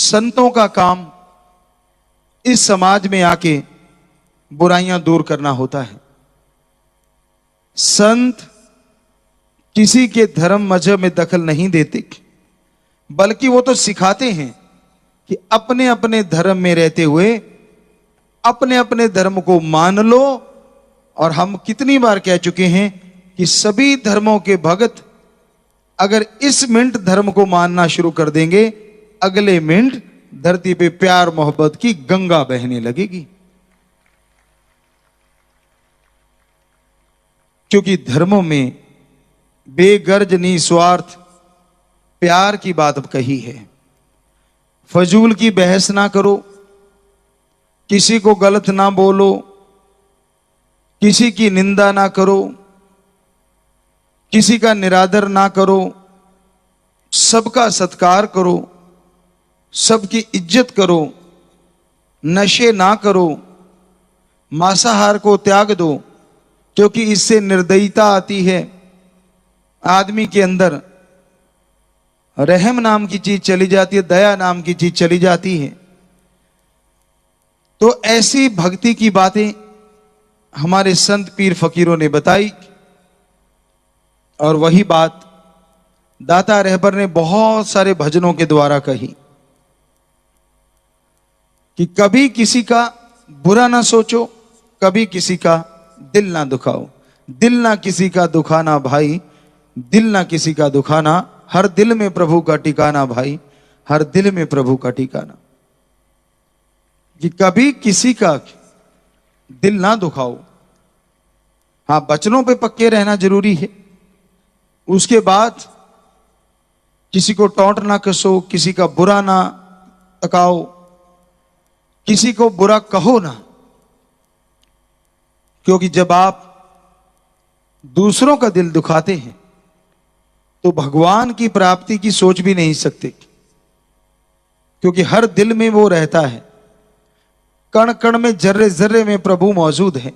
संतों का काम इस समाज में आके बुराइयां दूर करना होता है। संत किसी के धर्म मजहब में दखल नहीं देते, बल्कि वो तो सिखाते हैं कि अपने अपने धर्म में रहते हुए अपने अपने धर्म को मान लो। और हम कितनी बार कह चुके हैं कि सभी धर्मों के भक्त अगर इस मिनट धर्म को मानना शुरू कर देंगे, अगले मिनट धरती पे प्यार मोहब्बत की गंगा बहने लगेगी। क्योंकि धर्मों में बेगर्ज निस्वार्थ प्यार की बात कही है। फजूल की बहस ना करो, किसी को गलत ना बोलो, किसी की निंदा ना करो, किसी का निरादर ना करो, सबका सत्कार करो, सबकी इज्जत करो, नशे ना करो, मांसाहार को त्याग दो, क्योंकि इससे निर्दयता आती है। आदमी के अंदर रहम नाम की चीज चली जाती है, दया नाम की चीज चली जाती है। तो ऐसी भक्ति की बातें हमारे संत पीर फकीरों ने बताई, और वही बात दाता रहबर ने बहुत सारे भजनों के द्वारा कही कि कभी किसी का बुरा ना सोचो, कभी किसी का दिल ना दुखाओ। दिल ना किसी का दुखाना भाई, दिल ना किसी का दुखाना, हर दिल में प्रभु का ठिकाना भाई, हर दिल में प्रभु का ठिकाना। कि कभी किसी का दिल ना दुखाओ। हां, बचनों पे पक्के रहना जरूरी है। उसके बाद किसी को टोंट ना कसो, किसी का बुरा ना तकाओ, किसी को बुरा कहो ना। क्योंकि जब आप दूसरों का दिल दुखाते हैं तो भगवान की प्राप्ति की सोच भी नहीं सकते, क्योंकि हर दिल में वो रहता है। कण कण में, जर्रे जर्रे में प्रभु मौजूद है।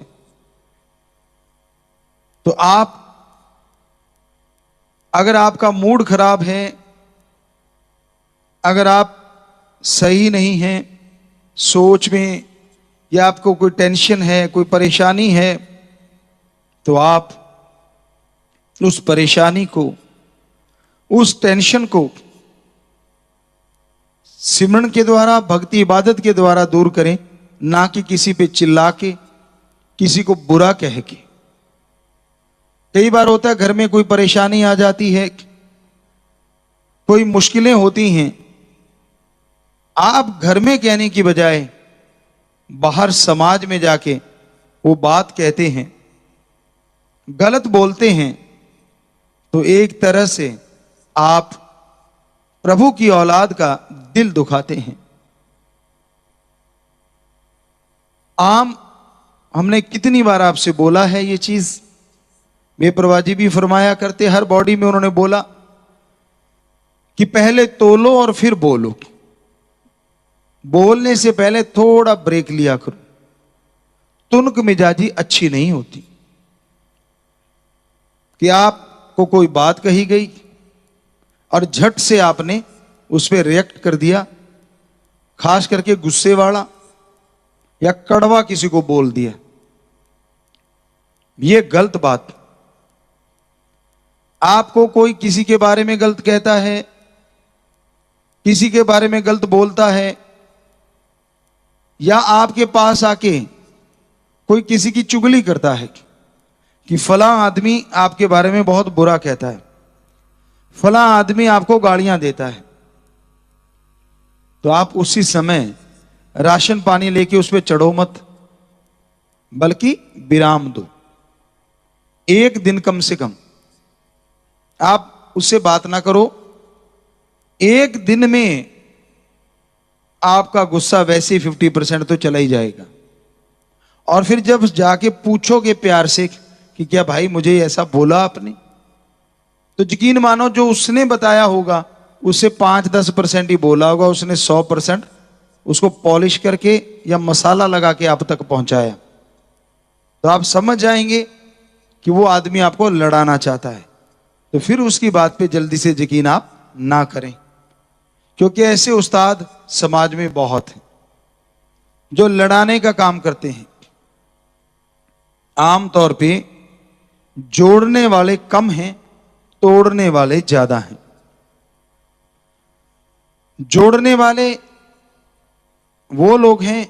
तो आप, अगर आपका मूड खराब है, अगर आप सही नहीं हैं सोच में, या आपको कोई टेंशन है, कोई परेशानी है, तो आप उस परेशानी को, उस टेंशन को सिमरन के द्वारा, भक्ति इबादत के द्वारा दूर करें, ना कि किसी पे चिल्ला के, किसी को बुरा कह के। कई बार होता है घर में कोई परेशानी आ जाती है, कोई मुश्किलें होती हैं, आप घर में कहने की बजाय बाहर समाज में जाके वो बात कहते हैं, गलत बोलते हैं, तो एक तरह से आप प्रभु की औलाद का दिल दुखाते हैं। हमने कितनी बार आपसे बोला है ये चीज, बेप्रवाह जी भी फरमाया करते, हर बॉडी में उन्होंने बोला कि पहले तोलो और फिर बोलो। बोलने से पहले थोड़ा ब्रेक लिया करो। तुनक मिजाजी अच्छी नहीं होती कि आपको कोई बात कही गई और झट से आपने उस पर रिएक्ट कर दिया, खास करके गुस्से वाला या कड़वा किसी को बोल दिया। यह गलत बात। आपको कोई किसी के बारे में गलत कहता है, किसी के बारे में गलत बोलता है, या आपके पास आके कोई किसी की चुगली करता है कि फलां आदमी आपके बारे में बहुत बुरा कहता है, फलां आदमी आपको गालियां देता है, तो आप उसी समय राशन पानी लेके उस पर चढ़ो मत, बल्कि विराम दो। एक दिन कम से कम आप उससे बात ना करो। एक दिन में आपका गुस्सा वैसे ही 50% तो चला ही जाएगा। और फिर जब जाके पूछोगे प्यार से कि क्या भाई मुझे ऐसा बोला आपने, तो यकीन मानो जो उसने बताया होगा उससे 5-10% ही बोला होगा, उसने 100% उसको पॉलिश करके या मसाला लगा के आप तक पहुंचाया। तो आप समझ जाएंगे कि वो आदमी आपको लड़ाना चाहता है। तो फिर उसकी बात पे जल्दी से यकीन आप ना करें, क्योंकि ऐसे उस्ताद समाज में बहुत हैं जो लड़ाने का काम करते हैं। आमतौर पे जोड़ने वाले कम हैं, तोड़ने वाले ज्यादा हैं। जोड़ने वाले वो लोग हैं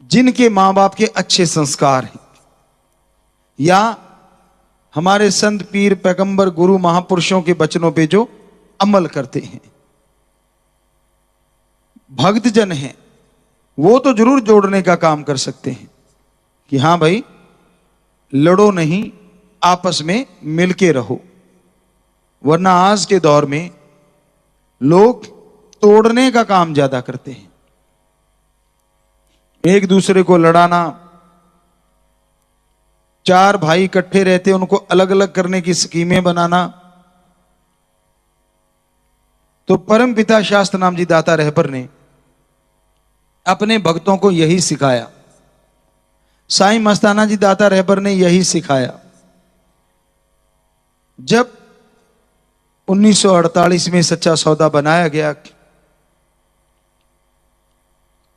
जिनके मां बाप के अच्छे संस्कार हैं, या हमारे संत पीर पैगंबर गुरु महापुरुषों के वचनों पे जो अमल करते हैं। भक्त जन हैं वो तो जरूर जोड़ने का काम कर सकते हैं कि हां भाई लड़ो नहीं, आपस में मिलके रहो। वरना आज के दौर में लोग तोड़ने का काम ज्यादा करते हैं, एक दूसरे को लड़ाना। चार भाई इकट्ठे रहते उनको अलग अलग करने की स्कीमें बनाना। तो परम पिता शास्त्र नाम जी दाता रहबर ने अपने भक्तों को यही सिखाया, साईं मस्ताना जी दाता रहबर ने यही सिखाया। जब 1948 में सच्चा सौदा बनाया गया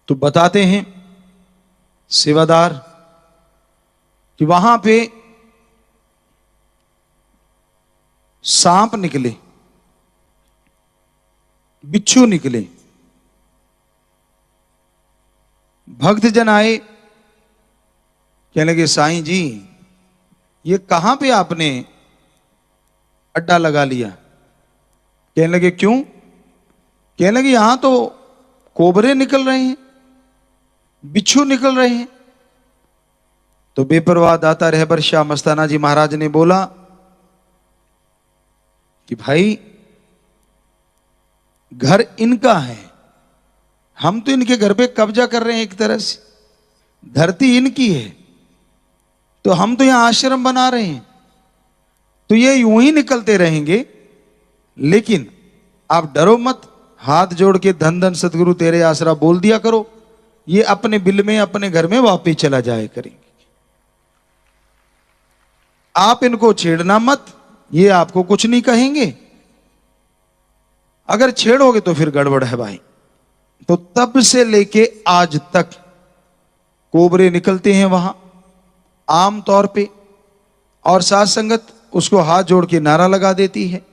तो बताते हैं सेवादार कि वहां पे सांप निकले, बिच्छू निकले। भक्तजन आए, कहने लगे साईं जी ये कहां पे आपने अड्डा लगा लिया? कहने लगे क्यों? कहने लगे यहां तो कोबरे निकल रहे हैं, बिच्छू निकल रहे हैं। तो बेपरवाह दाता रहबर शाह मस्ताना जी महाराज ने बोला कि भाई घर इनका है, हम तो इनके घर पे कब्जा कर रहे हैं, एक तरह से धरती इनकी है, तो हम तो यहां आश्रम बना रहे हैं, तो ये यूं ही निकलते रहेंगे। लेकिन आप डरो मत, हाथ जोड़ के धन धन सतगुरु तेरे आसरा बोल दिया करो, ये अपने बिल में अपने घर में वापिस चला जाए करेंगे। आप इनको छेड़ना मत, ये आपको कुछ नहीं कहेंगे, अगर छेड़ोगे तो फिर गड़बड़ है भाई। तो तब से लेके आज तक कोबरे निकलते हैं वहां आम तौर पे, और साथ संगत उसको हाथ जोड़ के नारा लगा देती है।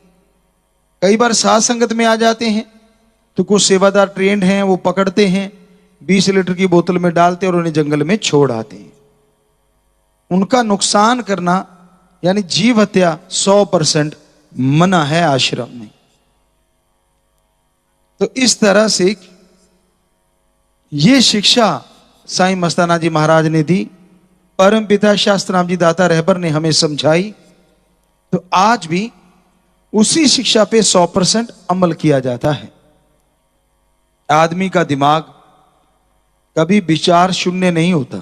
कई बार साथ संगत में आ जाते हैं तो कुछ सेवादार ट्रेंड हैं, वो पकड़ते हैं, 20 लीटर की बोतल में डालते और उन्हें जंगल में छोड़ आते हैं। उनका नुकसान करना यानी जीव हत्या 100% मना है आश्रम में। तो इस तरह से ये शिक्षा साईं मस्ताना जी महाराज ने दी, परम पिता शास्त्र नाम जी दाता रहबर ने हमें समझाई। तो आज भी उसी शिक्षा पे 100% अमल किया जाता है। आदमी का दिमाग कभी विचार शून्य नहीं होता,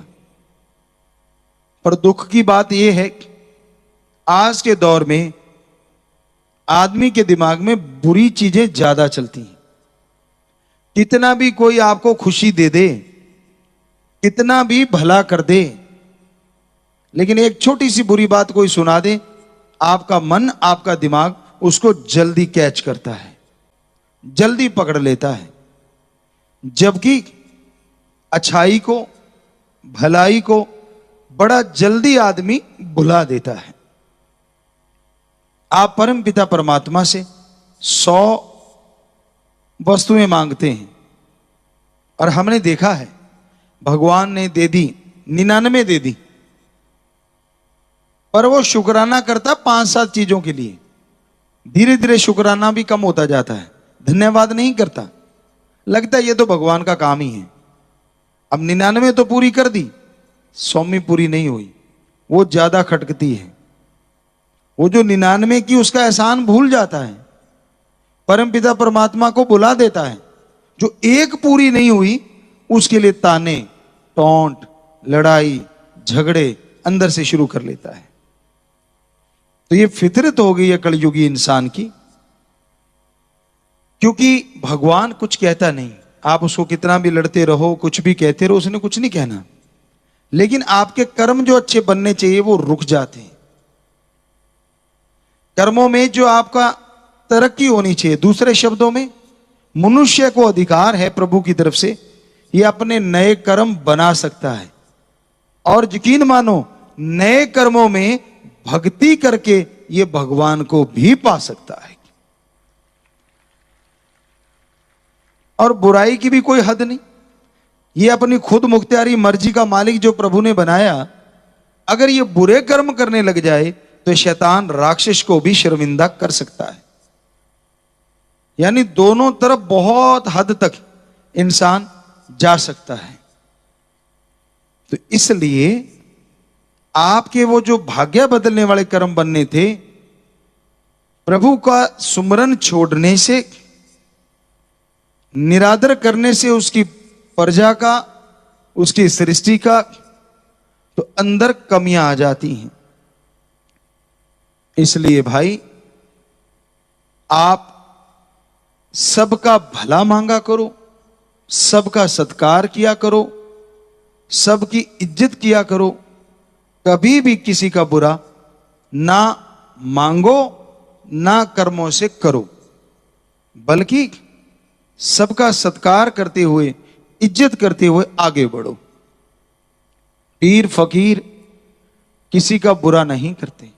पर दुख की बात यह है कि आज के दौर में आदमी के दिमाग में बुरी चीजें ज्यादा चलती हैं। कितना भी कोई आपको खुशी दे दे, कितना भी भला कर दे, लेकिन एक छोटी सी बुरी बात कोई सुना दे, आपका मन आपका दिमाग उसको जल्दी कैच करता है, जल्दी पकड़ लेता है। जबकि अच्छाई को, भलाई को बड़ा जल्दी आदमी भुला देता है। आप परम पिता परमात्मा से 100 वस्तुएं मांगते हैं और हमने देखा है भगवान ने दे दी 99 दे दी, पर वो शुक्राना करता 5-7 चीजों के लिए। धीरे धीरे शुक्राना भी कम होता जाता है, धन्यवाद नहीं करता, लगता है ये तो भगवान का काम ही है। अब 99 तो पूरी कर दी, 100वीं पूरी नहीं हुई, वो ज्यादा खटकती है। वो जो 99 की उसका एहसान भूल जाता है, परमपिता परमात्मा को बुला देता है। जो एक पूरी नहीं हुई उसके लिए ताने, टोंट, लड़ाई, झगड़े अंदर से शुरू कर लेता है। तो ये फितरत हो गई है कलयुगी इंसान की, क्योंकि भगवान कुछ कहता नहीं। आप उसको कितना भी लड़ते रहो, कुछ भी कहते रहो, उसने कुछ नहीं कहना। लेकिन आपके कर्म जो अच्छे बनने चाहिए वो रुक जाते हैं। कर्मों में जो आपका तरक्की होनी चाहिए, दूसरे शब्दों में मनुष्य को अधिकार है प्रभु की तरफ से, ये अपने नए कर्म बना सकता है। और यकीन मानो नए कर्मों में भक्ति करके ये भगवान को भी पा सकता है। और बुराई की भी कोई हद नहीं। ये अपनी खुद मुख्तियारी मर्जी का मालिक जो प्रभु ने बनाया, अगर ये बुरे कर्म करने लग जाए तो शैतान राक्षस को भी शर्मिंदा कर सकता है। यानी दोनों तरफ बहुत हद तक इंसान जा सकता है। तो इसलिए आपके वो जो भाग्य बदलने वाले कर्म बनने थे, प्रभु का सुमरन छोड़ने से, निरादर करने से उसकी प्रजा का, उसकी सृष्टि का, तो अंदर कमियां आ जाती हैं। इसलिए भाई आप सबका भला मांगा करो, सबका सत्कार किया करो, सबकी इज्जत किया करो, कभी भी किसी का बुरा ना मांगो, ना कर्मों से करो, बल्कि सबका सत्कार करते हुए, इज्जत करते हुए आगे बढ़ो। पीर फकीर किसी का बुरा नहीं करते,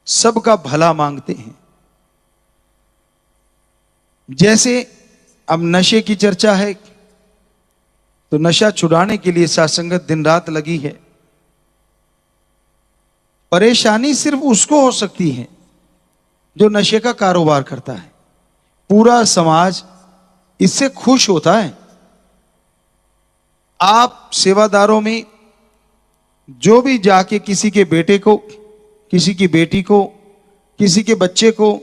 सबका भला मांगते हैं। जैसे अब नशे की चर्चा है, तो नशा छुड़ाने के लिए सात्संगत दिन रात लगी है। परेशानी सिर्फ उसको हो सकती है जो नशे का कारोबार करता है। पूरा समाज इससे खुश होता है। आप सेवादारों में जो भी जाके किसी के बेटे को, किसी की बेटी को, किसी के बच्चे को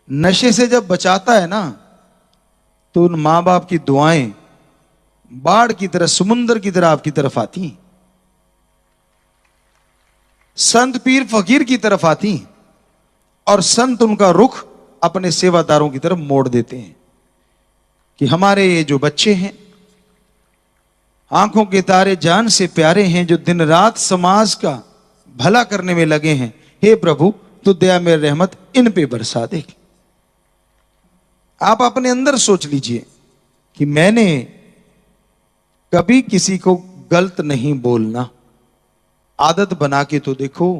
नशे से जब बचाता है ना, तो उन मां बाप की दुआएं बाढ़ की तरह, समुद्र की तरह आपकी तरफ आती हैं, संत पीर फकीर की तरफ आती हैं, और संत उनका रुख अपने सेवादारों की तरफ मोड़ देते हैं कि हमारे ये जो बच्चे हैं, आंखों के तारे जान से प्यारे हैं, जो दिन रात समाज का भला करने में लगे हैं, हे प्रभु तू दया में रहमत इन पे बरसा दे। आप अपने अंदर सोच लीजिए कि मैंने कभी किसी को गलत नहीं बोलना, आदत बना के तो देखो,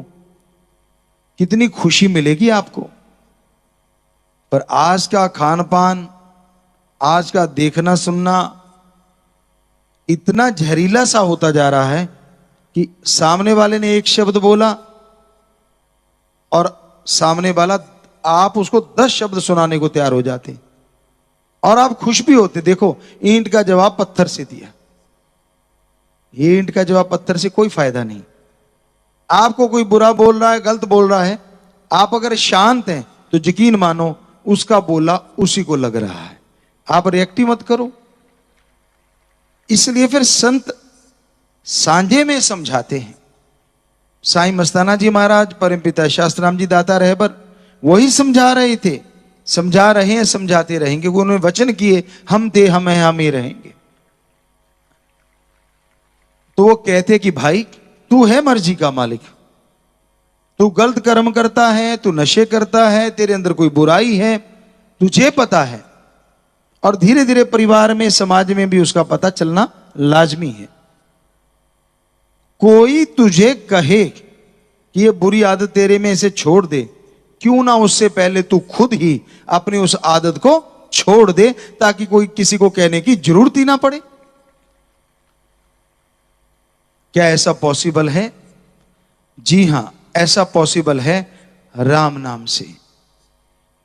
कितनी खुशी मिलेगी आपको। पर आज का खान पान, आज का देखना सुनना इतना जहरीला सा होता जा रहा है कि सामने वाले ने एक शब्द बोला और सामने वाला, आप उसको 10 शब्द सुनाने को तैयार हो जाते और आप खुश भी होते। देखो, ईंट का जवाब पत्थर से दिया, ये ईंट का जवाब पत्थर से कोई फायदा नहीं। आपको कोई बुरा बोल रहा है, गलत बोल रहा है, आप अगर शांत हैं तो यकीन मानो उसका बोला उसी को लग रहा है, आप रिएक्ट ही मत करो। इसलिए फिर संत सांझे में समझाते हैं। साईं मस्ताना जी महाराज, परमपिता शास्त्राम जी दाता रहबर, वही समझा रहे थे, समझा रहे हैं, समझाते रहेंगे। वो उन्होंने वचन किए, हम थे, हम हैं, हम ही रहेंगे। तो वो कहते कि भाई तू है मर्जी का मालिक, तू गलत कर्म करता है, तू नशे करता है, तेरे अंदर कोई बुराई है, तुझे पता है, और धीरे धीरे परिवार में, समाज में भी उसका पता चलना लाजमी है। कोई तुझे कहे कि ये बुरी आदत तेरे में से छोड़ दे, क्यों ना उससे पहले तू खुद ही अपनी उस आदत को छोड़ दे, ताकि कोई किसी को कहने की जरूरत ही ना पड़े। क्या ऐसा पॉसिबल है? जी हां, ऐसा पॉसिबल है राम नाम से,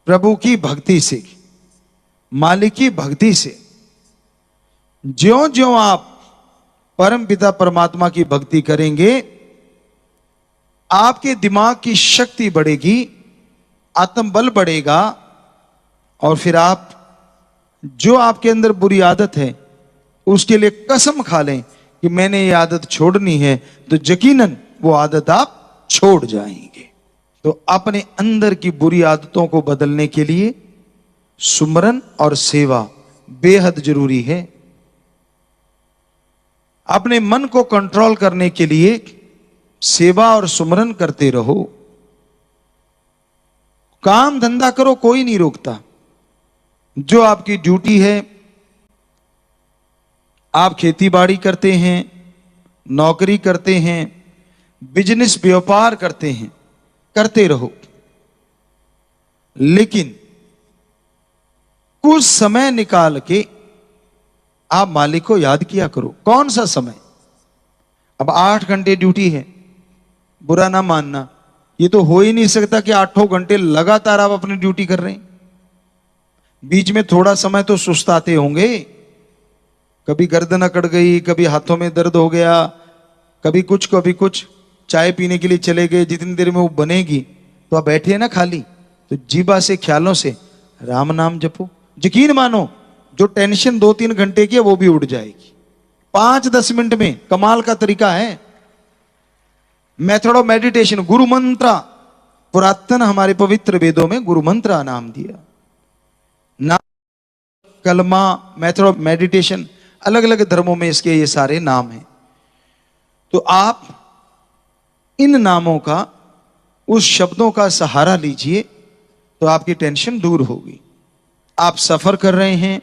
प्रभु की भक्ति से, मालिक की भक्ति से। ज्यों ज्यों आप परम पिता परमात्मा की भक्ति करेंगे, आपके दिमाग की शक्ति बढ़ेगी, आत्मबल बढ़ेगा, और फिर आप जो आपके अंदर बुरी आदत है उसके लिए कसम खा लें कि मैंने ये आदत छोड़नी है, तो यकीनन वो आदत आप छोड़ जाएंगे। तो अपने अंदर की बुरी आदतों को बदलने के लिए सुमरन और सेवा बेहद जरूरी है। अपने मन को कंट्रोल करने के लिए सेवा और सुमरन करते रहो। काम धंधा करो, कोई नहीं रोकता, जो आपकी ड्यूटी है, आप खेती बाड़ी करते हैं, नौकरी करते हैं, बिजनेस व्यापार करते हैं, करते रहो, लेकिन कुछ समय निकाल के आप मालिक को याद किया करो। कौन सा समय? अब 8 घंटे ड्यूटी है, बुरा ना मानना, ये तो हो ही नहीं सकता कि 8 घंटे लगातार आप अपनी ड्यूटी कर रहे हैं। बीच में थोड़ा समय तो सुस्ताते होंगे, कभी गर्दन अकड़ गई, कभी हाथों में दर्द हो गया, कभी कुछ, चाय पीने के लिए चले गए, जितनी देर में वो बनेगी तो आप बैठे हैं ना खाली, तो जीवा से ख्यालों से राम नाम जपो। यकीन मानो जो टेंशन 2-3 घंटे की है वो भी उड़ जाएगी 5-10 मिनट में। कमाल का तरीका है, मेथड ऑफ मेडिटेशन, गुरु मंत्र। पुरातन हमारे पवित्र वेदों में गुरु मंत्र नाम दिया, नाम, कलमा, मेथड ऑफ मेडिटेशन, अलग अलग धर्मों में इसके ये सारे नाम हैं। तो आप इन नामों का, उस शब्दों का सहारा लीजिए तो आपकी टेंशन दूर होगी। आप सफर कर रहे हैं,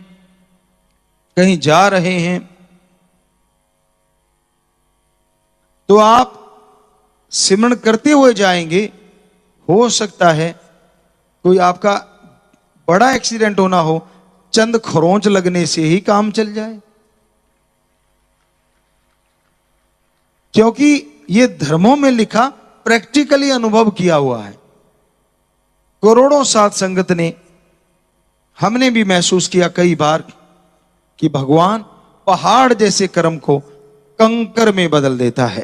कहीं जा रहे हैं, तो आप सिमरण करते हुए जाएंगे। हो सकता है कोई आपका बड़ा एक्सीडेंट होना हो, चंद खरोंच लगने से ही काम चल जाए, क्योंकि ये धर्मों में लिखा, प्रैक्टिकली अनुभव किया हुआ है। करोड़ों साध संगत ने, हमने भी महसूस किया कई बार कि भगवान पहाड़ जैसे कर्म को कंकर में बदल देता है।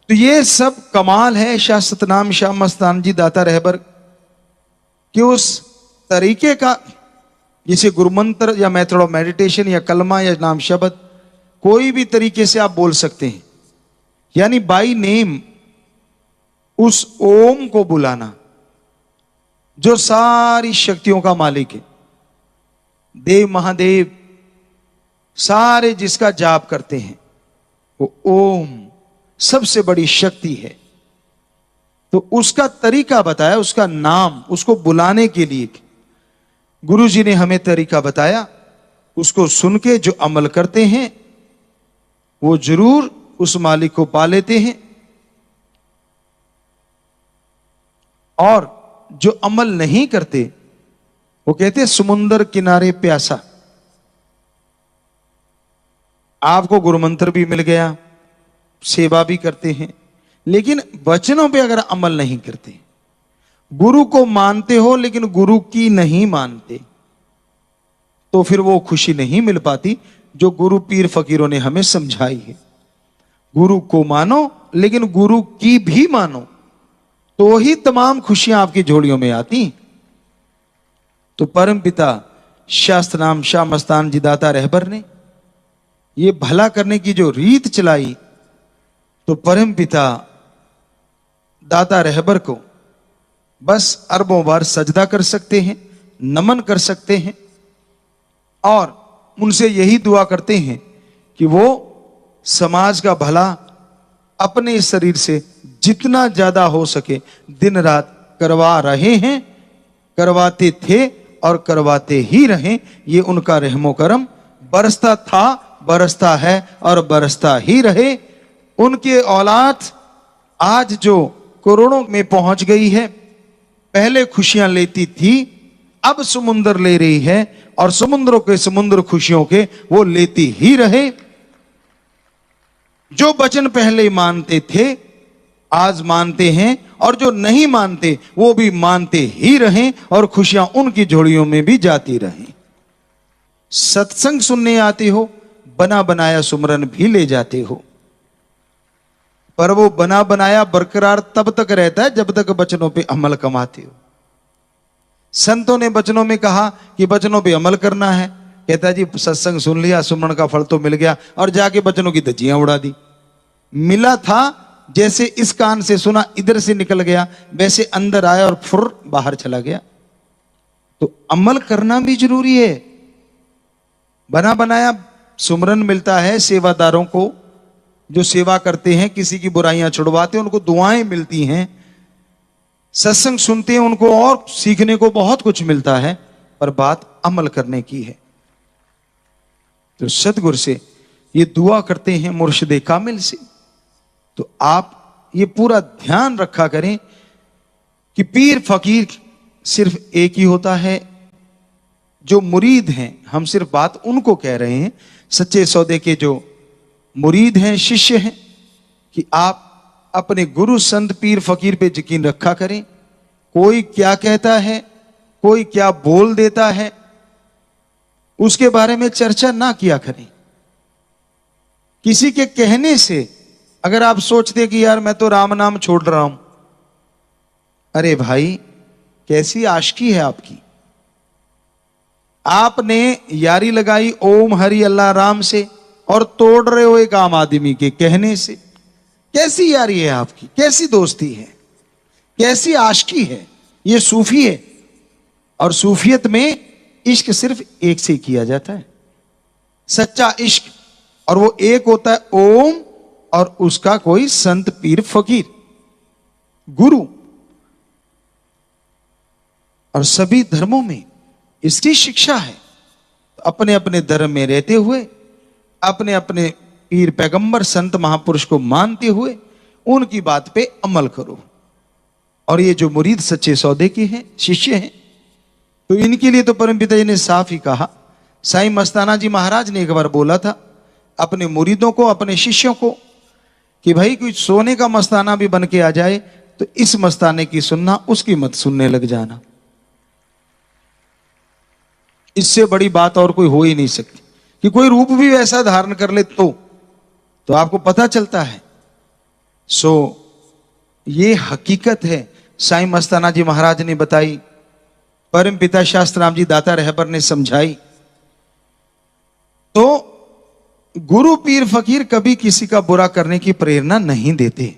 तो ये सब कमाल है शाश्वत नाम श्याम मस्तान जी दाता रहबर कि उस तरीके का, जिसे गुरु मंत्र या मेथड ऑफ मेडिटेशन या कलमा या नाम शब्द, कोई भी तरीके से आप बोल सकते हैं, यानी बाई नेम उस ओम को बुलाना जो सारी शक्तियों का मालिक है, देव महादेव सारे जिसका जाप करते हैं, वो ओम सबसे बड़ी शक्ति है। तो उसका तरीका बताया, उसका नाम, उसको बुलाने के लिए गुरु जी ने हमें तरीका बताया। उसको सुन के जो अमल करते हैं वो जरूर उस मालिक को पा लेते हैं, और जो अमल नहीं करते वो कहते समुंदर किनारे प्यासा। आपको गुरु मंत्र भी मिल गया, सेवा भी करते हैं, लेकिन वचनों पे अगर अमल नहीं करते, गुरु को मानते हो लेकिन गुरु की नहीं मानते, तो फिर वो खुशी नहीं मिल पाती जो गुरु पीर फकीरों ने हमें समझाई है। गुरु को मानो लेकिन गुरु की भी मानो, तो ही तमाम खुशियां आपकी झोलियों में आती। तो परम पिता शास्त्र नाम श्याम मस्तान जी दाता रहबर ने ये भला करने की जो रीत चलाई, तो परम पिता दाता रहबर को बस अरबों बार सजदा कर सकते हैं, नमन कर सकते हैं, और उनसे यही दुआ करते हैं कि वो समाज का भला अपने शरीर से जितना ज्यादा हो सके दिन रात करवा रहे हैं, करवाते थे और करवाते ही रहें। ये उनका रहमो करम बरसता था, बरसता है और बरसता ही रहे। उनके औलाद आज जो करोड़ों में पहुंच गई है, पहले खुशियां लेती थी, अब समुंदर ले रही है, और समुद्रों के समुद्र खुशियों के वो लेती ही रहे। जो वचन पहले मानते थे आज मानते हैं, और जो नहीं मानते वो भी मानते ही रहें, और खुशियां उनकी झोलियों में भी जाती रहें। सत्संग सुनने आते हो, बना बनाया सुमरन भी ले जाते हो, पर वो बना बनाया बरकरार तब तक रहता है जब तक वचनों पे अमल कमाते हो। संतों ने वचनों में कहा कि वचनों पे अमल करना है, कहता जी सत्संग सुन लिया, सुमरण का फल तो मिल गया, और जाके वचनों की धज्जियां उड़ा दी। मिला था जैसे इस कान से सुना इधर से निकल गया, वैसे अंदर आया और फुर बाहर चला गया। तो अमल करना भी जरूरी है। बना बनाया सुमरन मिलता है सेवादारों को, जो सेवा करते हैं, किसी की बुराइयां छुड़वाते हैं, उनको दुआएं मिलती हैं। सत्संग सुनते हैं, उनको और सीखने को बहुत कुछ मिलता है, पर बात अमल करने की है। तो सतगुरु से ये दुआ करते हैं मुर्शिदे कामिल से, तो आप ये पूरा ध्यान रखा करें कि पीर फकीर सिर्फ एक ही होता है। जो मुरीद हैं, हम सिर्फ बात उनको कह रहे हैं, सच्चे सौदे के जो मुरीद हैं, शिष्य हैं, कि आप अपने गुरु संत पीर फकीर पे यकीन रखा करें। कोई क्या कहता है, कोई क्या बोल देता है, उसके बारे में चर्चा ना किया करें। किसी के कहने से अगर आप सोचते कि यार मैं तो राम नाम छोड़ रहा हूं, अरे भाई कैसी आशिकी है आपकी। आपने यारी लगाई ओम हरि अल्लाह राम से और तोड़ रहे हो एक आम आदमी के कहने से। कैसी यारी है आपकी, कैसी दोस्ती है, कैसी आशिकी है। ये सूफी है, और सूफियत में इश्क सिर्फ एक से किया जाता है, सच्चा इश्क, और वो एक होता है ओम, और उसका कोई संत पीर फकीर गुरु। और सभी धर्मों में इसकी शिक्षा है। अपने अपने धर्म में रहते हुए, अपने अपने पीर पैगंबर संत महापुरुष को मानते हुए उनकी बात पे अमल करो। और ये जो मुरीद सच्चे सौदे के हैं, शिष्य हैं, तो इनके लिए तो परम पिता जी ने साफ ही कहा। साईं मस्ताना जी महाराज ने एक बार बोला था अपने मुरीदों को, अपने शिष्यों को, कि भाई कोई सोने का मस्ताना भी बन के आ जाए तो इस मस्ताने की सुनना, उसकी मत सुनने लग जाना। इससे बड़ी बात और कोई हो ही नहीं सकती कि कोई रूप भी वैसा धारण कर ले तो आपको पता चलता है। सो ये हकीकत है, साईं मस्ताना जी महाराज ने बताई, परम पिता शास्त्राम जी दाता रहबर ने समझाई। तो गुरु पीर फकीर कभी किसी का बुरा करने की प्रेरणा नहीं देते,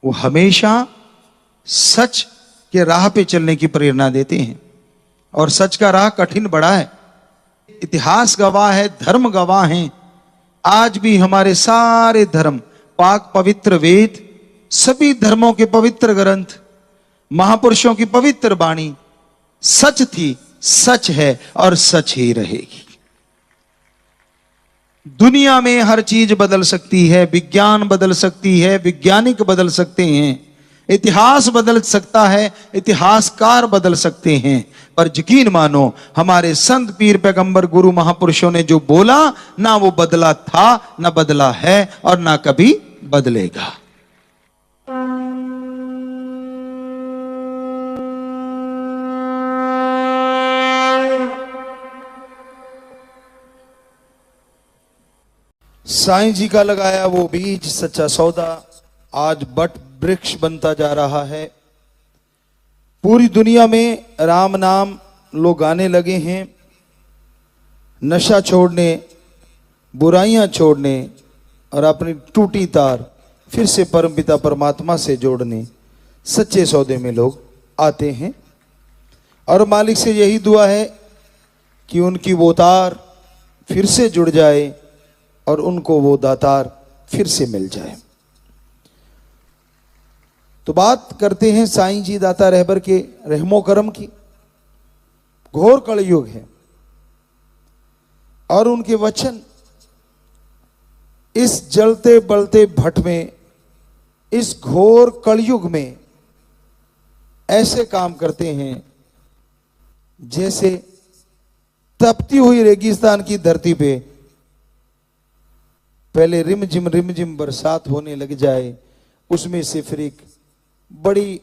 वो हमेशा सच के राह पे चलने की प्रेरणा देते हैं। और सच का राह कठिन बड़ा है, इतिहास गवाह है, धर्म गवाह हैं। आज भी हमारे सारे धर्म, पाक पवित्र वेद, सभी धर्मों के पवित्र ग्रंथ, महापुरुषों की पवित्र वाणी सच थी, सच है और सच ही रहेगी। दुनिया में हर चीज बदल सकती है, विज्ञान बदल सकती है, वैज्ञानिक बदल सकते हैं, इतिहास बदल सकता है, इतिहासकार बदल सकते हैं, पर यकीन मानो हमारे संत पीर पैगंबर गुरु महापुरुषों ने जो बोला, ना वो बदला था, ना बदला है, और ना कभी बदलेगा। साईं जी का लगाया वो बीज सच्चा सौदा आज बट वृक्ष बनता जा रहा है। पूरी दुनिया में राम नाम लोग गाने लगे हैं, नशा छोड़ने, बुराइयां छोड़ने और अपनी टूटी तार फिर से परमपिता परमात्मा से जोड़ने सच्चे सौदे में लोग आते हैं। और मालिक से यही दुआ है कि उनकी वो तार फिर से जुड़ जाए और उनको वो दातार फिर से मिल जाए। तो बात करते हैं साईं जी दाता रहबर के रहमो करम की। घोर कलयुग है और उनके वचन इस जलते बलते भट्ट में, इस घोर कलयुग में ऐसे काम करते हैं जैसे तपती हुई रेगिस्तान की धरती पे पहले रिमझिम बरसात होने लग जाए, उसमें से फिर एक बड़ी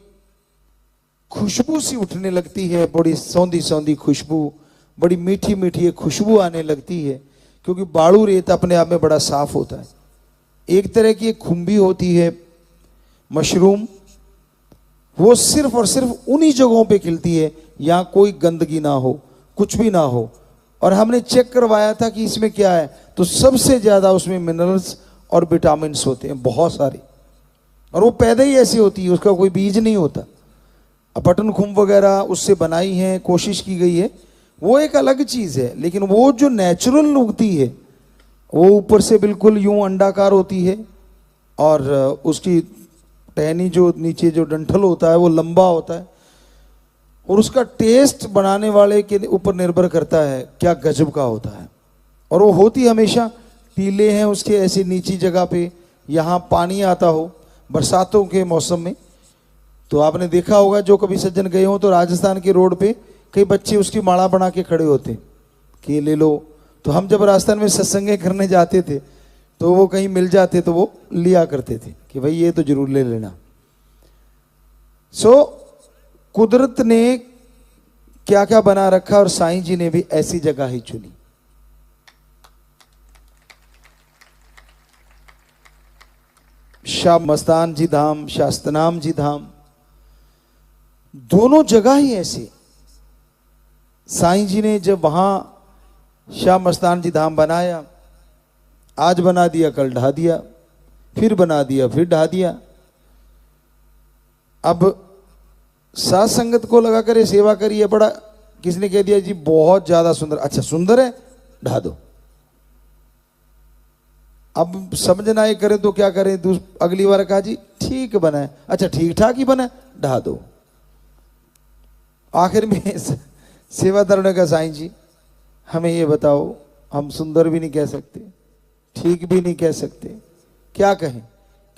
खुशबू सी उठने लगती है, बड़ी सौंधी सौंधी खुशबू, बड़ी मीठी मीठी खुशबू आने लगती है, क्योंकि बालू रेत अपने आप में बड़ा साफ होता है। एक तरह की एक खुम्बी होती है मशरूम, वो सिर्फ और सिर्फ उन्हीं जगहों पे खिलती है यहाँ कोई गंदगी ना हो, कुछ भी ना हो। और हमने चेक करवाया था कि इसमें क्या है, तो सबसे ज्यादा उसमें मिनरल्स और विटामिन्स होते हैं बहुत सारे, और वो पैदा ही ऐसी होती है, उसका कोई बीज नहीं होता। पटन खुम्ब वगैरह उससे बनाई है, कोशिश की गई है, वो एक अलग चीज है। लेकिन वो जो नेचुरल उगती है वो ऊपर से बिल्कुल यूं अंडाकार होती है और उसकी टहनी जो नीचे जो डंठल होता है वो लंबा होता है। और उसका टेस्ट बनाने वाले के ऊपर निर्भर करता है क्या गजब का होता है। और वो होती हमेशा टीले हैं उसके ऐसी नीची जगह पे, यहाँ पानी आता हो बरसातों के मौसम में। तो आपने देखा होगा जो कभी सज्जन गए हो तो राजस्थान के रोड पे कई बच्चे उसकी माला बना के खड़े होते कि ले लो। तो हम जब राजस्थान में सत्संग करने जाते थे तो वो कहीं मिल जाते तो वो लिया करते थे कि भाई ये तो जरूर ले लेना। सो कुदरत ने क्या क्या बना रखा और साईं जी ने भी ऐसी जगह ही चुनी। शाह मस्तान जी धाम, शास्तनाम जी धाम, दोनों जगह ही ऐसी। साईं जी ने जब वहां शाह मस्तान जी धाम बनाया, आज बना दिया कल ढा दिया, फिर बना दिया फिर ढा दिया। अब साथ संगत को लगा कर सेवा करिए, बड़ा किसने कह दिया जी बहुत ज्यादा सुंदर, अच्छा सुंदर है ढा दो। अब समझना ये करें तो क्या करें, अगली बार कहा जी ठीक बना है, अच्छा ठीक ठाक ही बना है ढा दो। आखिर में सेवादार ने कहा साईं जी हमें ये बताओ, हम सुंदर भी नहीं कह सकते ठीक भी नहीं कह सकते, क्या कहें।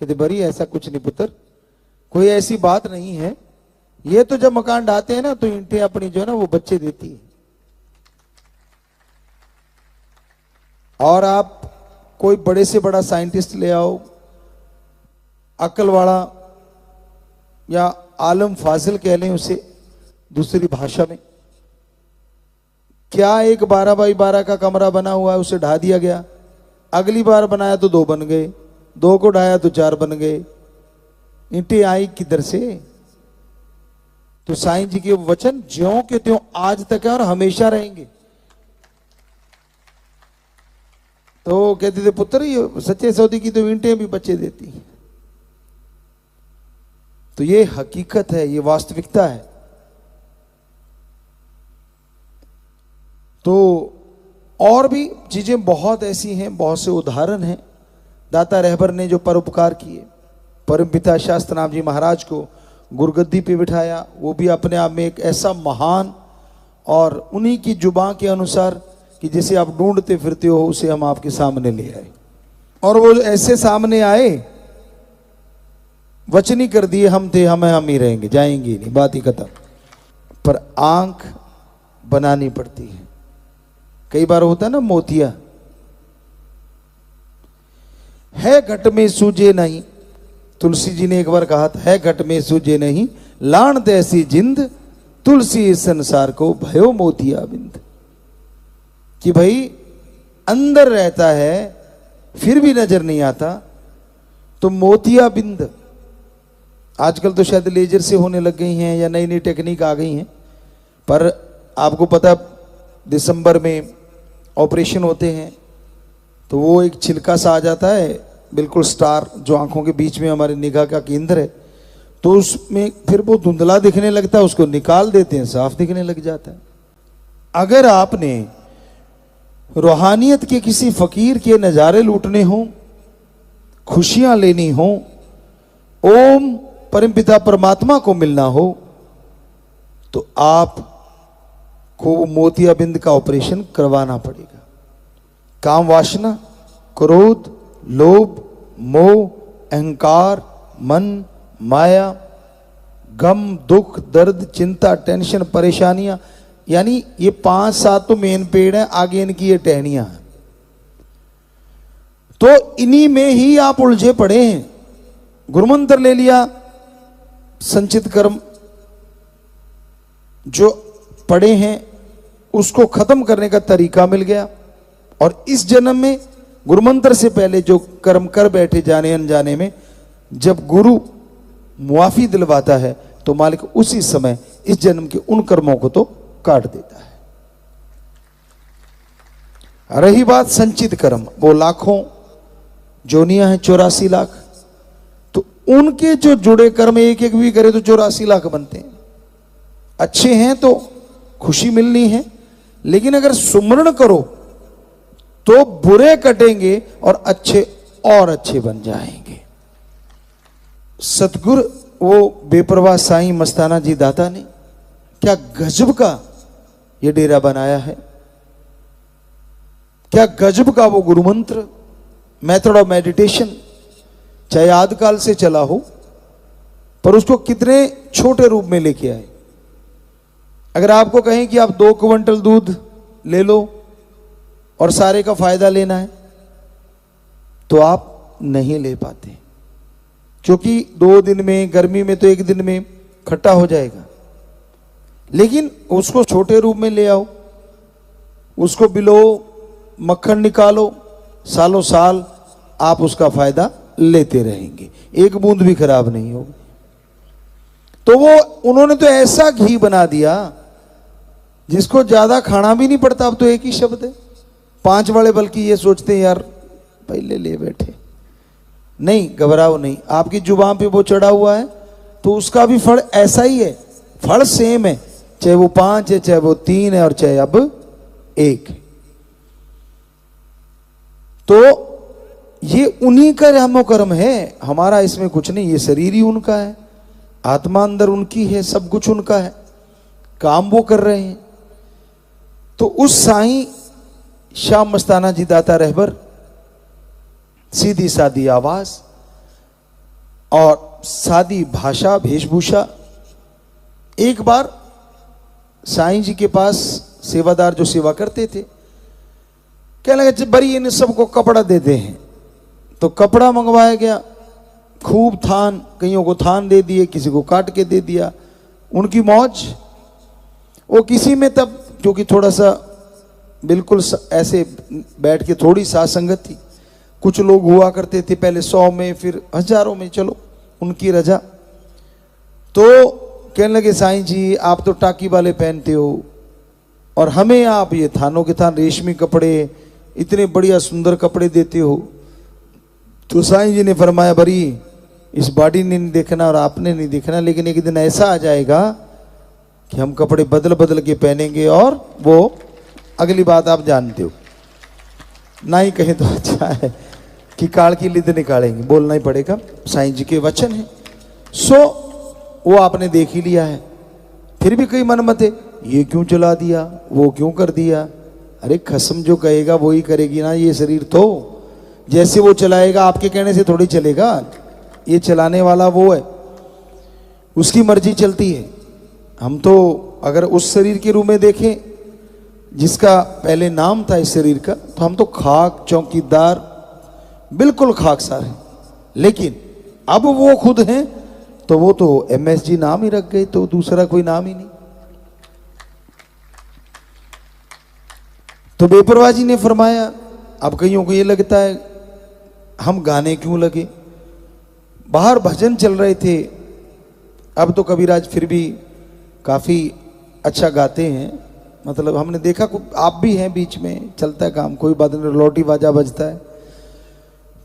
कहते बरी ऐसा कुछ नहीं पुत्र, कोई ऐसी बात नहीं है। ये तो जब मकान ढाते हैं ना तो ईंटें अपनी जो है ना वो बच्चे देती है। और आप कोई बड़े से बड़ा साइंटिस्ट ले आओ, अक्ल वाला या आलम फाजिल कह लें उसे दूसरी भाषा में, क्या एक 12 बाई 12 का कमरा बना हुआ है उसे ढा दिया गया, अगली बार बनाया तो 2 बन गए, 2 को ढाया तो 4 बन गए, ईंटें आई किधर से। तो साईं जी के वचन ज्यों के त्यों आज तक है और हमेशा रहेंगे। तो कहते थे पुत्र ये सच्चे सौदे की तो ईंटें भी बच्चे देती हैं। तो ये हकीकत है, ये वास्तविकता है। तो और भी चीजें बहुत ऐसी हैं, बहुत से उदाहरण हैं। दाता रहबर ने जो परोपकार किए, परमपिता शास्त्रनाम जी महाराज को गुरगद्दी पे बिठाया, वो भी अपने आप में एक ऐसा महान, और उन्हीं की जुबान के अनुसार कि जिसे आप ढूंढते फिरते हो उसे हम आपके सामने ले आए। और वो ऐसे सामने आए, वचन ही कर दिए हम थे हमें हम ही रहेंगे, जाएंगे नहीं, बात ही खत्म। पर आंख बनानी पड़ती है। कई बार होता है ना मोतिया है घट में सूझे नहीं, तुलसी जी ने एक बार कहा था है घट में सूझे नहीं, लाण तैसी जिंद तुलसी इस संसार को भयो मोतिया बिंद। कि भाई अंदर रहता है फिर भी नजर नहीं आता तो मोतिया बिंद। आजकल तो शायद लेजर से होने लग गई हैं या नई नई टेक्निक आ गई हैं, पर आपको पता दिसंबर में ऑपरेशन होते हैं तो वो एक छिलका सा आ जाता है बिल्कुल स्टार, जो आंखों के बीच में हमारी निगाह का केंद्र है, तो उसमें फिर वो धुंधला दिखने लगता है, उसको निकाल देते हैं साफ दिखने लग जाता है। अगर आपने रूहानियत के किसी फकीर के नज़ारे लूटने हों, खुशियां लेनी हो, ओम परमपिता परमात्मा को मिलना हो, तो आप को मोतियाबिंद का ऑपरेशन करवाना पड़ेगा। काम वासना, क्रोध, लोभ, मोह, अहंकार, मन, माया, गम, दुख, दर्द, चिंता, टेंशन, परेशानियां, यानी ये 5-7 तो मेन पेड़ हैं, आगे इनकी ये टहनियां हैं। तो इन्हीं में ही आप उलझे पड़े हैं। गुरुमंत्र ले लिया, संचित कर्म जो पड़े हैं उसको खत्म करने का तरीका मिल गया, और इस जन्म में गुरुमंत्र से पहले जो कर्म कर बैठे जाने अनजाने में, जब गुरु मुआफी दिलवाता है तो मालिक उसी समय इस जन्म के उन कर्मों को तो काट देता है। रही बात संचित कर्म, वो लाखों जोनियां हैं, 84 लाख, तो उनके जो जुड़े कर्म एक एक भी करे तो 84 लाख बनते हैं। अच्छे हैं तो खुशी मिलनी है, लेकिन अगर सुमरण करो तो बुरे कटेंगे और अच्छे और अच्छे बन जाएंगे। सतगुरु वो बेपरवाह साईं मस्ताना जी दाता ने क्या गजब का ये डेरा बनाया है, क्या गजब का वो गुरु मंत्र, मेथड ऑफ मेडिटेशन, चाहे आदिकाल से चला हो, पर उसको कितने छोटे रूप में लेके आए। अगर आपको कहें कि आप 2 क्विंटल दूध ले लो और सारे का फायदा लेना है, तो आप नहीं ले पाते, क्योंकि 2 दिन में, गर्मी में तो 1 दिन में खट्टा हो जाएगा। लेकिन उसको छोटे रूप में ले आओ, उसको बिलो, मक्खन निकालो, सालों साल आप उसका फायदा लेते रहेंगे, 1 बूंद भी खराब नहीं होगी। तो वो उन्होंने तो ऐसा घी बना दिया जिसको ज्यादा खाना भी नहीं पड़ता। अब तो एक ही शब्द है, 5 वाले बल्कि ये सोचते हैं यार पहले ले बैठे। नहीं, घबराओ नहीं, आपकी जुबान पे वो चढ़ा हुआ है तो उसका भी फल ऐसा ही है, फल सेम है, चाहे वो 5 है, चाहे वो 3 है, और चाहे अब 1 है। तो ये उन्हीं का रहमो कर्म है, हमारा इसमें कुछ नहीं। ये शरीर ही उनका है, आत्मा अंदर उनकी है, सब कुछ उनका है, काम वो कर रहे हैं। तो उस साईं श्याम मस्ताना जी दाता रहबर, सीधी सादी आवाज और सादी भाषा, वेशभूषा। एक बार साईं जी के पास सेवादार जो सेवा करते थे कहने लगे बड़ी इन सबको कपड़ा देते हैं, तो कपड़ा मंगवाया गया, खूब थान, कईयों को थान दे दिए, किसी को काट के दे दिया, उनकी मौज। वो किसी में तब क्योंकि थोड़ा सा बिल्कुल ऐसे बैठ के थोड़ी साथ संगत थी, कुछ लोग हुआ करते थे पहले 100 में, फिर हजारों में, चलो उनकी रजा। तो कहने लगे साईं जी आप तो टाकी वाले पहनते हो और हमें आप ये थानों के थान रेशमी कपड़े, इतने बढ़िया सुंदर कपड़े देते हो। तो साईं जी ने फरमाया बरी इस बॉडी ने नहीं देखना और आपने नहीं देखना, लेकिन एक दिन ऐसा आ जाएगा कि हम कपड़े बदल बदल के पहनेंगे, और वो अगली बात आप जानते हो, ना ही कहें तो अच्छा है कि काल की लिद निकालेंगे, बोलना ही पड़ेगा, साईं जी के वचन है। सो वो आपने देख ही लिया है, फिर भी कई मन मत है, ये क्यों चला दिया, वो क्यों कर दिया। अरे खसम जो कहेगा वो ही करेगी ना, ये शरीर तो जैसे वो चलाएगा आपके कहने से थोड़ी चलेगा, ये चलाने वाला वो है, उसकी मर्जी चलती है। हम तो अगर उस शरीर के रूप में देखें जिसका पहले नाम था इस शरीर का, तो हम तो खाक चौकीदार, बिल्कुल खाकसार हैं। लेकिन अब वो खुद हैं तो वो तो MSG नाम ही रख गए, तो दूसरा कोई नाम ही नहीं। तो बेपरवाह जी ने फरमाया, अब कईयों को ये लगता है हम गाने क्यों लगे, बाहर भजन चल रहे थे, अब तो कबीराज फिर भी काफी अच्छा गाते हैं, मतलब हमने देखा आप भी हैं बीच में, चलता है काम, कोई बात नहीं, लौटी बाजा बजता है।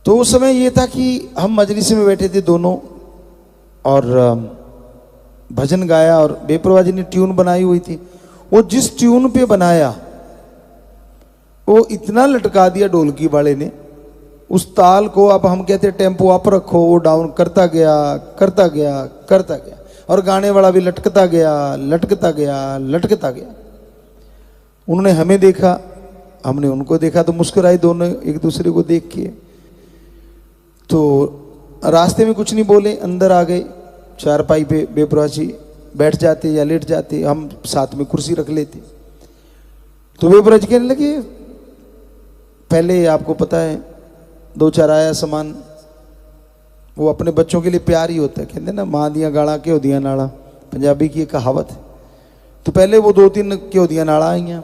तो उस समय ये था कि हम मजलिस में बैठे थे दोनों और भजन गाया, और बेपरवाह जी ने ट्यून बनाई हुई थी। वो जिस ट्यून पे बनाया वो इतना लटका दिया ढोलकी वाले ने उस ताल को, अब हम कहते हैं टेम्पो अप रखो, वो डाउन करता गया करता गया करता गया, और गाने वाला भी लटकता गया लटकता गया लटकता गया। उन्होंने हमें देखा, हमने उनको देखा, तो मुस्कुराए दोनों एक दूसरे को देख के। तो रास्ते में कुछ नहीं बोले, अंदर आ गए, चारपाई पे बेपरवाह जी बैठ जाते या लेट जाते, हम साथ में कुर्सी रख लेते। तो बेपरवाह जी कहने लगे पहले आपको पता है 2-4 आया सामान, वो अपने बच्चों के लिए प्यार ही होता है, कहते ना मां दिया गाड़ा क्यों दिया नाड़ा, पंजाबी की एक कहावत है। तो पहले वो 2-3 क्यों दिया नाड़ा आई हैं,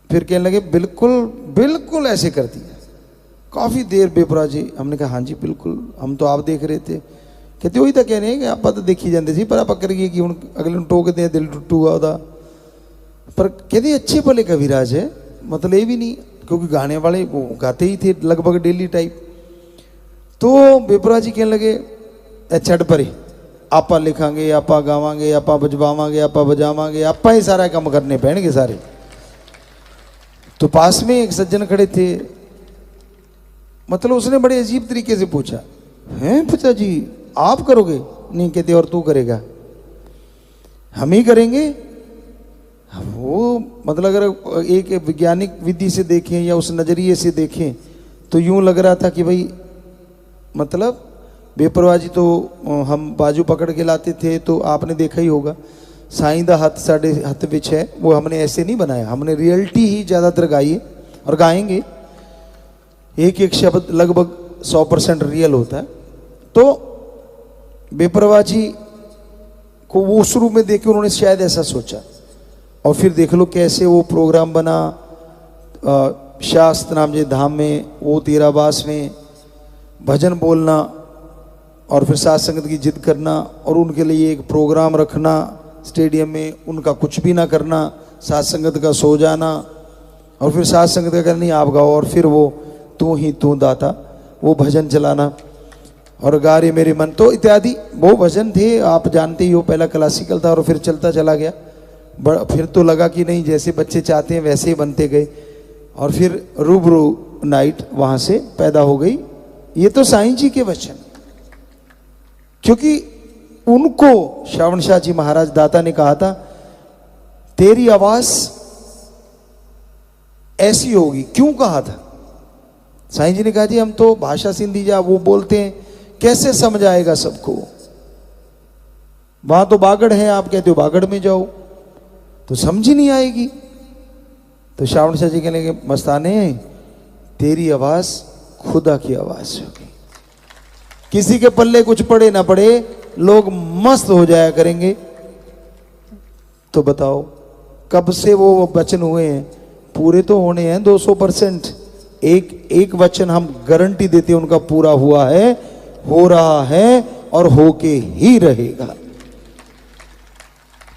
फिर कहने लगे बिल्कुल बिल्कुल ऐसे कर दिया। काफ़ी देर बेपरवाह जी, हमने कहा हाँ जी बिल्कुल, हम तो आप देख रहे थे। कहते वही तो कह रहे हैं कि आप तो देखी जाते सी, पर आप करिए कि हूँ अगले टोकते हैं दिल टुट्टू हुआ उदा, पर कहते अच्छे भले कविराज है, मतलब ये भी नहीं, क्योंकि गाने वाले वो गाते ही थे लगभग डेली टाइप। तो बेपरवाह जी कहने लगे छड़ परे, आपा लिखांगे, आपा गावांगे, आपा बजवावांगे, आपा बजावांगे, आपा ही सारा काम करने पैणगे सारे। तो पास में एक सज्जन खड़े थे, मतलब उसने बड़े अजीब तरीके से पूछा, हैं पिताजी आप करोगे? नहीं, कहते और तू करेगा? हम ही करेंगे। वो मतलब अगर एक वैज्ञानिक विधि से देखें या उस नजरिए से देखें तो यूं लग रहा था कि भाई मतलब बेपरवाही तो हम बाजू पकड़ के लाते थे, तो आपने देखा ही होगा साईं दा हथ साढ़े हथ विच है, वो हमने ऐसे नहीं बनाया, हमने रियलिटी ही ज़्यादातर गाई है और गाएंगे। एक एक शब्द लगभग 100% रियल होता है। तो बेपरवाही को वो शुरू में देख के उन्होंने शायद ऐसा सोचा, और फिर देख लो कैसे वो प्रोग्राम बना शास्त्र नाम जे धाम में, वो तेराबास में भजन बोलना और फिर साथ संगत की जिद करना और उनके लिए एक प्रोग्राम रखना स्टेडियम में, उनका कुछ भी ना करना, साथ संगत का सो जाना और फिर साथ संगत का कहना नहीं आप गाओ, और फिर वो तू ही तू दाता वो भजन चलाना और गा रे मेरे मन, तो इत्यादि वो भजन थे। आप जानते ही हो पहला क्लासिकल था और फिर चलता चला गया। फिर तो लगा कि नहीं जैसे बच्चे चाहते हैं वैसे ही बनते गए, और फिर रूबरू नाइट वहां से पैदा हो गई। ये तो साईं जी के वचन, क्योंकि उनको श्रावण शाह जी महाराज दाता ने कहा था तेरी आवाज ऐसी होगी। क्यों कहा था? साईं जी ने कहा जी हम तो भाषा सिंधी जा वो बोलते हैं, कैसे समझ आएगा सबको, वहां तो बागड़ है, आप कहते हो बागड़ में जाओ तो समझ ही नहीं आएगी। तो श्रावण शाह जी कहने लगे मस्ताने तेरी आवाज खुदा की आवाज होगी, किसी के पल्ले कुछ पड़े ना पड़े लोग मस्त हो जाया करेंगे। तो बताओ कब से वो वचन हुए हैं, पूरे तो होने हैं 200%। एक वचन हम गारंटी देते हैं उनका पूरा हुआ है, हो रहा है और होके ही रहेगा।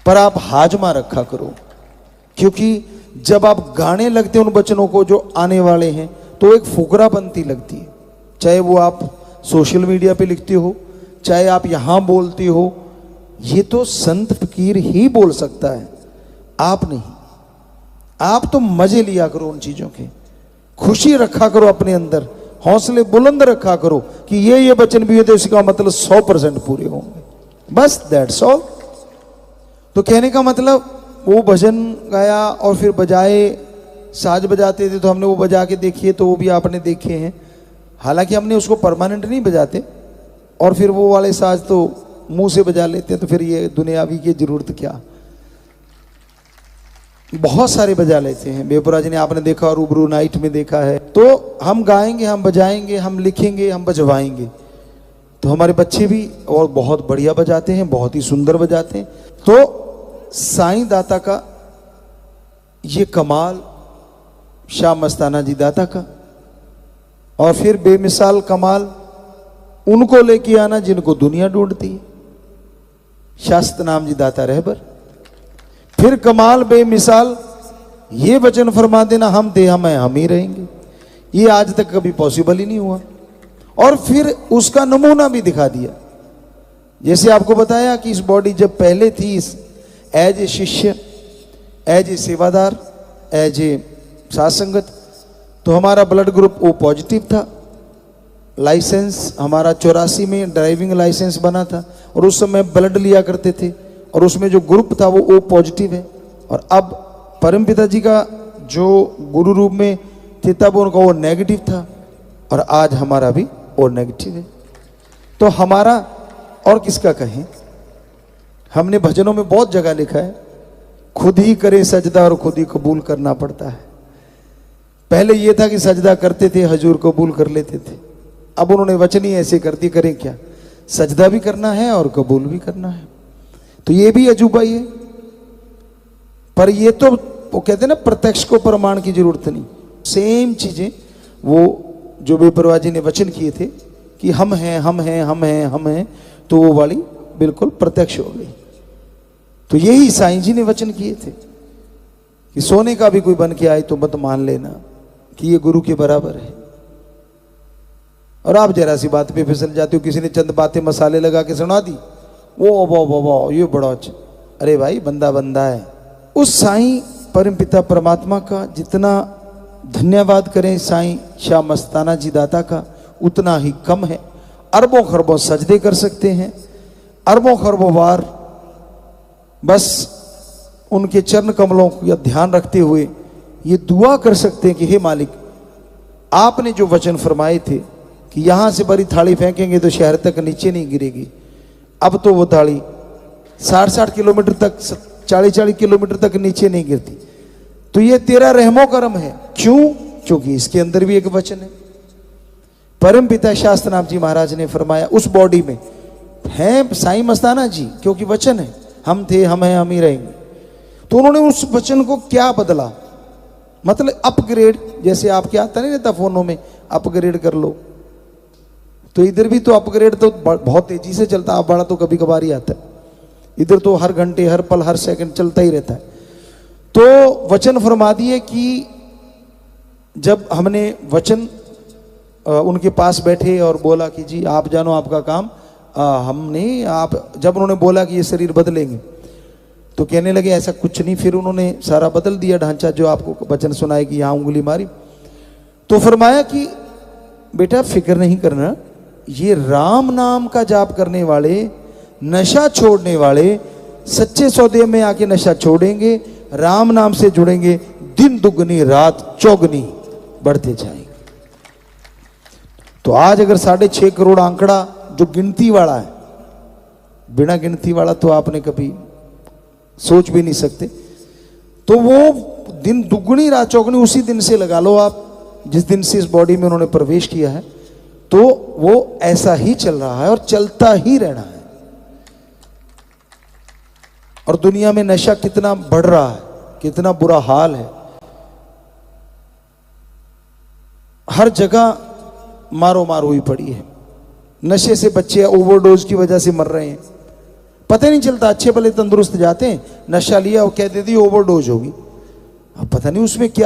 पर आप हाजमा रखा करो, क्योंकि जब आप गाने लगते हैं उन वचनों को जो आने वाले हैं तो एक फुकरा बनती लगती है। चाहे वो आप सोशल मीडिया पे लिखते हो, चाहे आप यहां बोलते हो, ये तो संत फकीर ही बोल सकता है, आप नहीं। आप तो मजे लिया करो उन चीजों के, खुशी रखा करो अपने अंदर, हौसले बुलंद रखा करो कि ये वचन भी है तो इसका मतलब 100% पूरे होंगे, बस दैट्स ऑल। तो कहने का मतलब वो भजन गाया और फिर बजाए, साज बजाते थे तो हमने वो बजा के देखिए, तो वो भी आपने देखे हैं। हालांकि हमने उसको परमानेंट नहीं बजाते, और फिर वो वाले साज तो मुंह से बजा लेते हैं, तो फिर ये दुनियावी की जरूरत क्या। बहुत सारे बजा लेते हैं। बेपुरा जी ने आपने देखा, रूबरू नाइट में देखा है। तो हम गाएंगे, हम बजाएंगे, हम लिखेंगे, हम बजवाएंगे। तो हमारे बच्चे भी और बहुत बढ़िया बजाते हैं, बहुत ही सुंदर बजाते हैं। तो साईं दाता का ये कमाल, शाह मस्ताना जी दाता का, और फिर बेमिसाल कमाल उनको लेके आना जिनको दुनिया ढूंढती है, शास्त्र नाम जी दाता रहबर। फिर कमाल बेमिसाल ये वचन फरमा देना हम थे हम ही रहेंगे, ये आज तक कभी पॉसिबल ही नहीं हुआ। और फिर उसका नमूना भी दिखा दिया। जैसे आपको बताया कि इस बॉडी जब पहले थी एज ए शिष्य, एज ए सेवादार, एज ए साथ संगत, तो हमारा ब्लड ग्रुप ओ पॉजिटिव था। लाइसेंस हमारा 84 में ड्राइविंग लाइसेंस बना था, और उस समय ब्लड लिया करते थे, और उसमें जो ग्रुप था वो ओ पॉजिटिव है। और अब परमपिता जी का जो गुरु रूप में थे तब उनका वो नेगेटिव था, और आज हमारा भी ओ नेगेटिव है। तो हमारा और किसका कहें, हमने भजनों में बहुत जगह लिखा है खुद ही करे सजदा और खुद ही कबूल करना पड़ता है। पहले ये था कि सजदा करते थे हजूर कबूल कर लेते थे, अब उन्होंने वचन ही ऐसे कर दी, करें क्या, सजदा भी करना है और कबूल भी करना है। तो ये भी अजूबा ही है। पर ये तो वो कहते हैं ना प्रत्यक्ष को प्रमाण की जरूरत नहीं। सेम चीजें वो जो बेपरवाह जी ने वचन किए थे कि हम हैं हम हैं हम हैं हम हैं, तो वो वाली बिल्कुल प्रत्यक्ष हो गई। तो यही साईं जी ने वचन किए थे कि सोने का भी कोई बन के आए तो मत मान लेना कि ये गुरु के बराबर है। और आप जरा सी बात पे फिसल जाते हो, किसी ने चंद बातें मसाले लगा के सुना दी, वो ये बड़ा अच्छा, अरे भाई बंदा बंदा है। उस साईं परमपिता परमात्मा का जितना धन्यवाद करें साईं शाह मस्ताना जी दाता का उतना ही कम है। अरबों खरबों सजदे कर सकते हैं, अरबों खरबों बार बस उनके चरण कमलों का ध्यान रखते हुए ये दुआ कर सकते हैं कि हे मालिक, आपने जो वचन फरमाए थे कि यहां से बड़ी थाली फेंकेंगे तो शहर तक नीचे नहीं गिरेगी, अब तो वो थाली 60-60 किलोमीटर तक, 40-40 किलोमीटर तक नीचे नहीं गिरती। तो ये तेरा रहमो करम है। क्यों? क्योंकि इसके अंदर भी एक वचन है। परम पिता शास्त्रनाथ जी महाराज ने फरमाया, उस बॉडी में है साईं मस्ताना जी, क्योंकि वचन है, हम थे, हम हैं, हम ही रहेंगे। तो उन्होंने उस वचन को क्या बदला, मतलब अपग्रेड, जैसे आपके आता नहीं रहता फोनों में अपग्रेड कर लो, तो इधर भी तो अपग्रेड तो बहुत तेजी से चलता, आप बड़ा तो कभी कभार ही आता है, इधर तो हर घंटे, हर पल, हर सेकंड चलता ही रहता है। तो वचन फरमा दिए कि जब हमने वचन उनके पास बैठे और बोला कि जी आप जानो आपका काम, हमने आप, जब उन्होंने बोला कि ये शरीर बदलेंगे तो कहने लगे ऐसा कुछ नहीं। फिर उन्होंने सारा बदल दिया ढांचा, जो आपको वचन सुनाए कि यहाँ उंगली मारी, तो फरमाया कि बेटा फिक्र नहीं करना, ये राम नाम का जाप करने वाले, नशा छोड़ने वाले, सच्चे सौदे में आके नशा छोड़ेंगे, राम नाम से जुड़ेंगे, दिन दुगनी रात चौगनी बढ़ते जाएंगे। तो आज अगर 6.5 करोड़ आंकड़ा जो गिनती वाला है, बिना गिनती वाला तो आपने कभी सोच भी नहीं सकते, तो वो दिन दुगनी रात चौगनी उसी दिन से लगा लो आप, जिस दिन से इस बॉडी में उन्होंने प्रवेश किया है, तो वो ऐसा ही चल रहा है और चलता ही रहना है। और दुनिया में नशा कितना बढ़ रहा है, कितना बुरा हाल है, हर जगह मारो मार हुई पड़ी है। नशे से बच्चे ओवरडोज की वजह से मर रहे हैं, पता नहीं चलता, अच्छे भले तंदुरुस्त जाते हैं, नशा लिया और कह देती ओवरडोज होगी, अब पता नहीं उसमें क्या